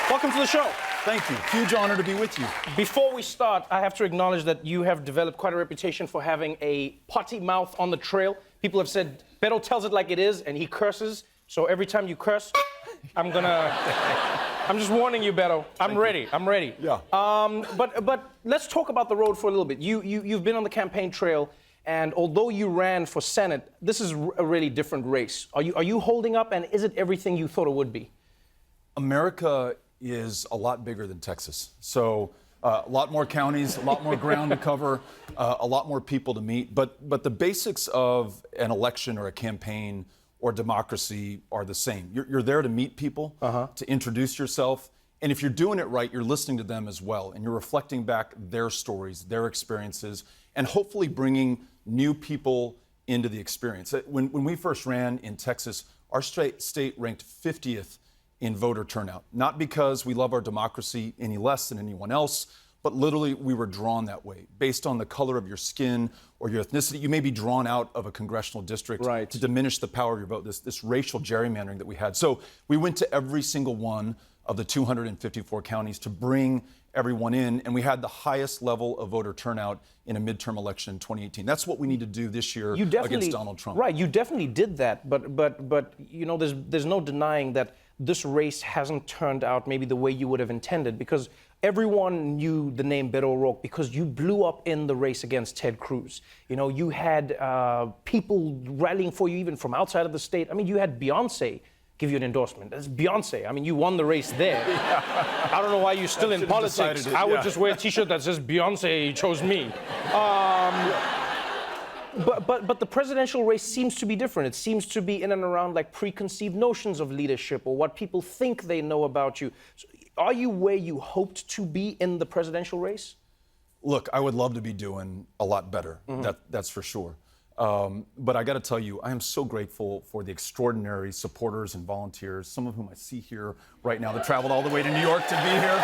Welcome to the show. Thank you. Huge honor to be with you. Before we start, I have to acknowledge that you have developed quite a reputation for having a potty mouth on the trail. People have said Beto tells it like it is, and he curses. So every time you curse, I'm just warning you, Beto. I'm ready. Yeah. But let's talk about the road for a little bit. You've been on the campaign trail, and although you ran for Senate, this is a really different race. Are you holding up, and is it everything you thought it would be? America is a lot bigger than Texas. So a lot more counties, a lot more ground to cover, a lot more people to meet. But the basics of an election or a campaign or democracy are the same. You're there to meet people, to introduce yourself. And if you're doing it right, you're listening to them as well. And you're reflecting back their stories, their experiences, and hopefully bringing new people into the experience. When we first ran in Texas, our state ranked 50th in voter turnout. Not because we love our democracy any less than anyone else, but literally we were drawn that way. Based on the color of your skin or your ethnicity, you may be drawn out of a congressional district to diminish the power of your vote, this racial gerrymandering that we had. So we went to every single one of the 254 counties to bring everyone in, and we had the highest level of voter turnout in a midterm election in 2018. That's what we need to do this year against Donald Trump. Right, you definitely did that, but you know, there's no denying that this race hasn't turned out maybe the way you would have intended, because everyone knew the name Beto O'Rourke because you blew up in the race against Ted Cruz. You know, you had people rallying for you even from outside of the state. I mean, you had Beyonce give you an endorsement. That's Beyonce. I mean, you won the race there. I don't know why you're still in politics. I would just wear a T-shirt that says Beyonce chose me. But the presidential race seems to be different. It seems to be in and around like preconceived notions of leadership or what people think they know about you. So are you where you hoped to be in the presidential race? Look, I would love to be doing a lot better. That's for sure. But I got to tell you, I am so grateful for the extraordinary supporters and volunteers, some of whom I see here right now that traveled all the way to New York to be here.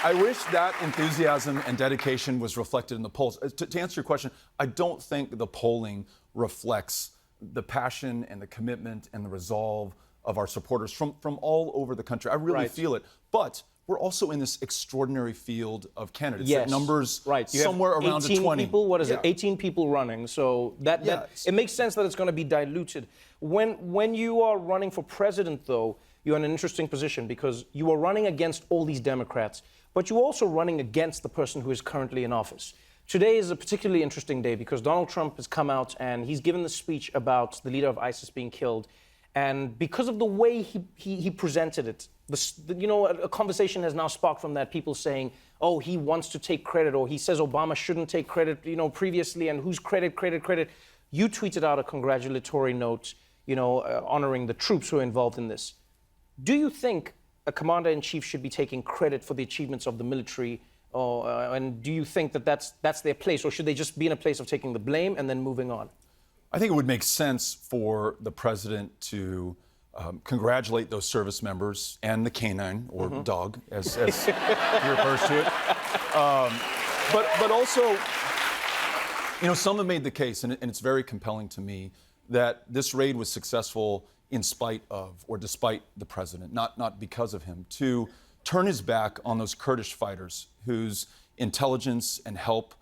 I wish that enthusiasm and dedication was reflected in the polls. To answer your question, I don't think the polling reflects the passion and the commitment and the resolve of our supporters from all over the country. I really feel it. But we're also in this extraordinary field of candidates. Yes. That numbers You somewhere have around 18 20. people, what is it? 18 people running. So that it makes sense that it's going to be diluted. When you are running for president, though, you're in an interesting position because you are running against all these Democrats, but you're also running against the person who is currently in office. Today is a particularly interesting day because Donald Trump has come out and he's given the speech about the leader of ISIS being killed. And because of the way he presented it, you know, a conversation has now sparked from that, people saying, oh, he wants to take credit, or he says Obama shouldn't take credit, you know, previously, and whose credit. You tweeted out a congratulatory note, you know, honoring the troops who are involved in this. Do you think a commander-in-chief should be taking credit for the achievements of the military, and do you think that that's their place, or should they just be in a place of taking the blame and then moving on? I think it would make sense for the president to congratulate those service members and the canine, or dog, as he refers to it. But also, you know, some have made the case, and it's very compelling to me, that this raid was successful in spite of or despite the president, not because of him, to turn his back on those Kurdish fighters whose intelligence and help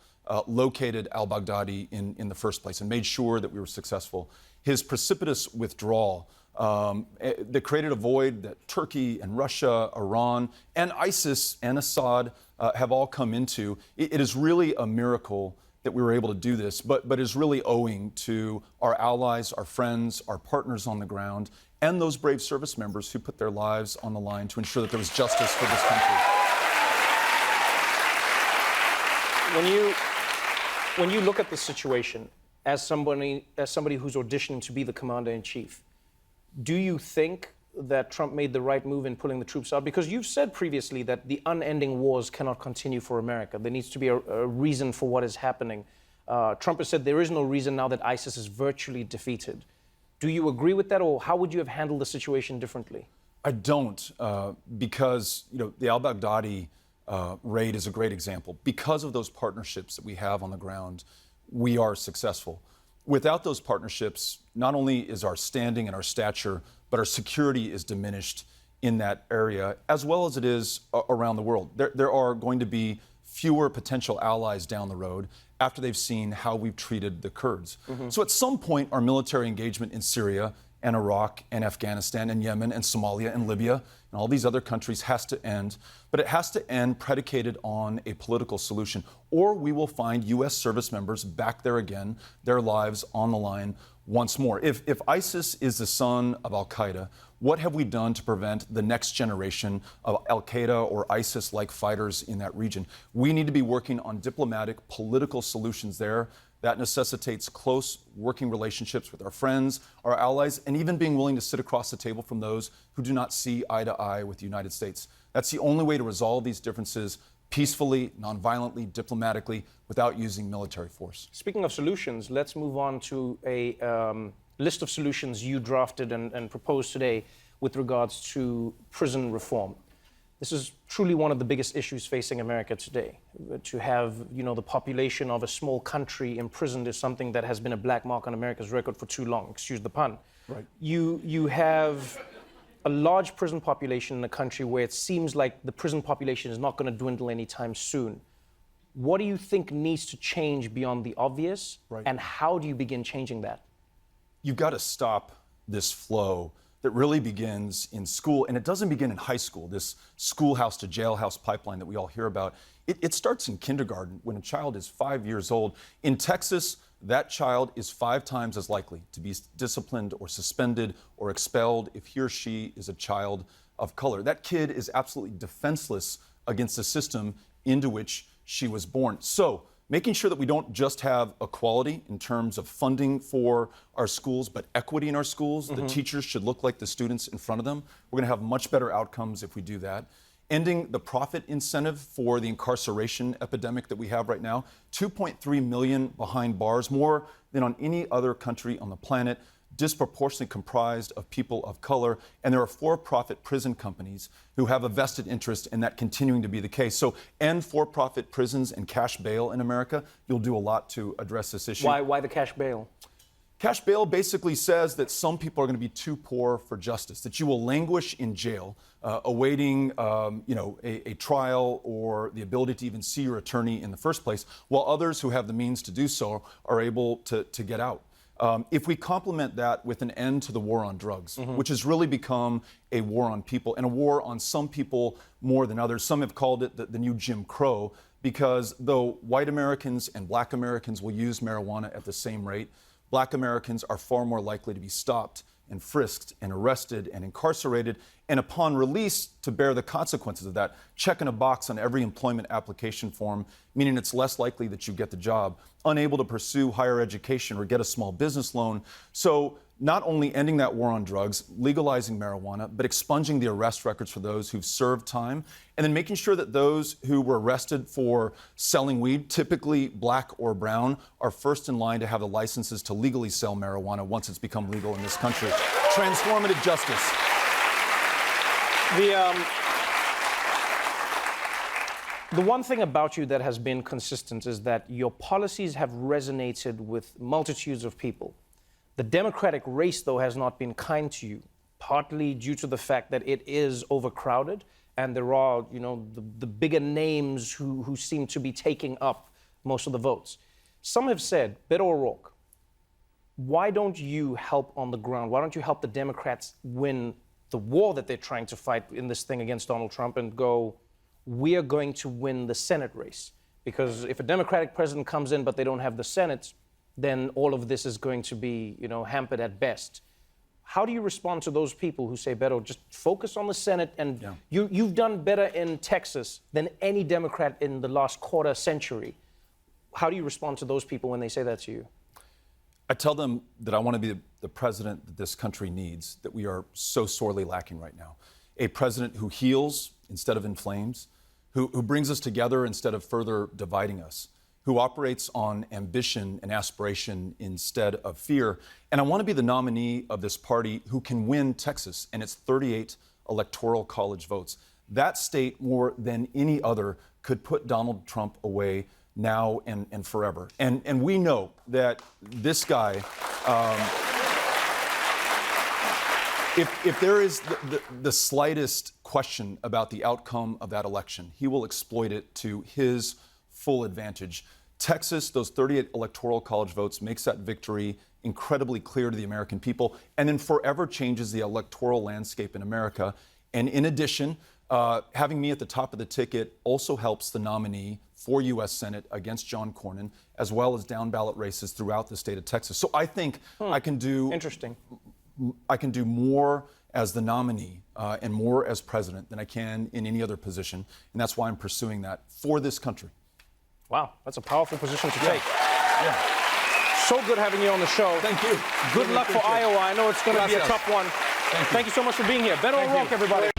located al-Baghdadi in the first place and made sure that we were successful. His precipitous withdrawal that created a void that Turkey and Russia, Iran, and ISIS and Assad have all come into. It is really a miracle that we were able to do this, but is really owing to our allies, our friends, our partners on the ground, and those brave service members who put their lives on the line to ensure that there was justice for this country. When you look at the situation as somebody who's auditioning to be the commander-in-chief, do you think that Trump made the right move in pulling the troops out? Because you've said previously that the unending wars cannot continue for America. There needs to be a reason for what is happening. Trump has said there is no reason now that ISIS is virtually defeated. Do you agree with that, or how would you have handled the situation differently? I don't, because the al-Baghdadi raid is a great example. Because of those partnerships that we have on the ground, we are successful. Without those partnerships, not only is our standing and our stature, but our security is diminished in that area, as well as it is around the world. There are going to be fewer potential allies down the road after they've seen how we've treated the Kurds. So at some point, our military engagement in Syria and Iraq and Afghanistan and Yemen and Somalia and Libya and all these other countries has to end, but it has to end predicated on a political solution, or we will find U.S. service members back there again, their lives on the line once more. If ISIS is the son of al-Qaeda, what have we done to prevent the next generation of al-Qaeda or ISIS-like fighters in that region? We need to be working on diplomatic, political solutions there. That necessitates close working relationships with our friends, our allies, and even being willing to sit across the table from those who do not see eye to eye with the United States. That's the only way to resolve these differences peacefully, nonviolently, diplomatically, without using military force. Speaking of solutions, let's move on to a list of solutions you drafted and proposed today with regards to prison reform. This is truly one of the biggest issues facing America today. To have, the population of a small country imprisoned is something that has been a black mark on America's record for too long, excuse the pun. Right. You have a large prison population in a country where it seems like the prison population is not going to dwindle anytime soon. What do you think needs to change beyond the obvious, right, and how do you begin changing that? You've got to stop this flow that really begins in school, and it doesn't begin in high school, this schoolhouse to jailhouse pipeline that we all hear about. It starts in kindergarten when a child is 5 years old. In Texas, that child is 5 times as likely to be disciplined or suspended or expelled if he or she is a child of color. That kid is absolutely defenseless against the system into which she was born. So, making sure that we don't just have equality in terms of funding for our schools, but equity in our schools. The teachers should look like the students in front of them. We're going to have much better outcomes if we do that. Ending the profit incentive for the incarceration epidemic that we have right now. 2.3 million behind bars, more than on any other country on the planet, disproportionately comprised of people of color, and there are for-profit prison companies who have a vested interest in that continuing to be the case. So end for-profit prisons and cash bail in America. You'll do a lot to address this issue. Why the cash bail? Cash bail basically says that some people are going to be too poor for justice, that you will languish in jail, awaiting a trial or the ability to even see your attorney in the first place, while others who have the means to do so are able to get out. If we complement that with an end to the war on drugs, which has really become a war on people, and a war on some people more than others. Some have called it the new Jim Crow, because though white Americans and black Americans will use marijuana at the same rate, black Americans are far more likely to be stopped and frisked and arrested and incarcerated, and upon release to bear the consequences of that. Checking a box on every employment application form, meaning it's less likely that you get the job, unable to pursue higher education or get a small business loan. So not only ending that war on drugs, legalizing marijuana, but expunging the arrest records for those who've served time, and then making sure that those who were arrested for selling weed, typically black or brown, are first in line to have the licenses to legally sell marijuana once it's become legal in this country. Transformative justice. The one thing about you that has been consistent is that your policies have resonated with multitudes of people. The Democratic race, though, has not been kind to you, partly due to the fact that it is overcrowded and there are, the bigger names who seem to be taking up most of the votes. Some have said, Beto O'Rourke, why don't you help on the ground? Why don't you help the Democrats win the war that they're trying to fight in this thing against Donald Trump and go, we are going to win the Senate race? Because if a Democratic president comes in but they don't have the Senate, then all of this is going to be, hampered at best. How do you respond to those people who say, Beto, just focus on the Senate, and you've done better in Texas than any Democrat in the last quarter century? How do you respond to those people when they say that to you? I tell them that I want to be the president that this country needs, that we are so sorely lacking right now. A president who heals instead of inflames, who brings us together instead of further dividing us, who operates on ambition and aspiration instead of fear. And I want to be the nominee of this party who can win Texas and its 38 electoral college votes. That state, more than any other, could put Donald Trump away, now and forever. And we know that this guy, if there is the slightest question about the outcome of that election, he will exploit it to his full advantage. Texas, those 38 electoral college votes, makes that victory incredibly clear to the American people, and then forever changes the electoral landscape in America. And in addition, having me at the top of the ticket also helps the nominee for U.S. Senate against John Cornyn, as well as down ballot races throughout the state of Texas. So I think I can do more as the nominee and more as president than I can in any other position, and that's why I'm pursuing that for this country. Wow, that's a powerful position to take. Yeah. So good having you on the show. Thank you. Good luck for Iowa. I know it's going to be a tough one. Thank you so much for being here. Beto O'Rourke, everybody.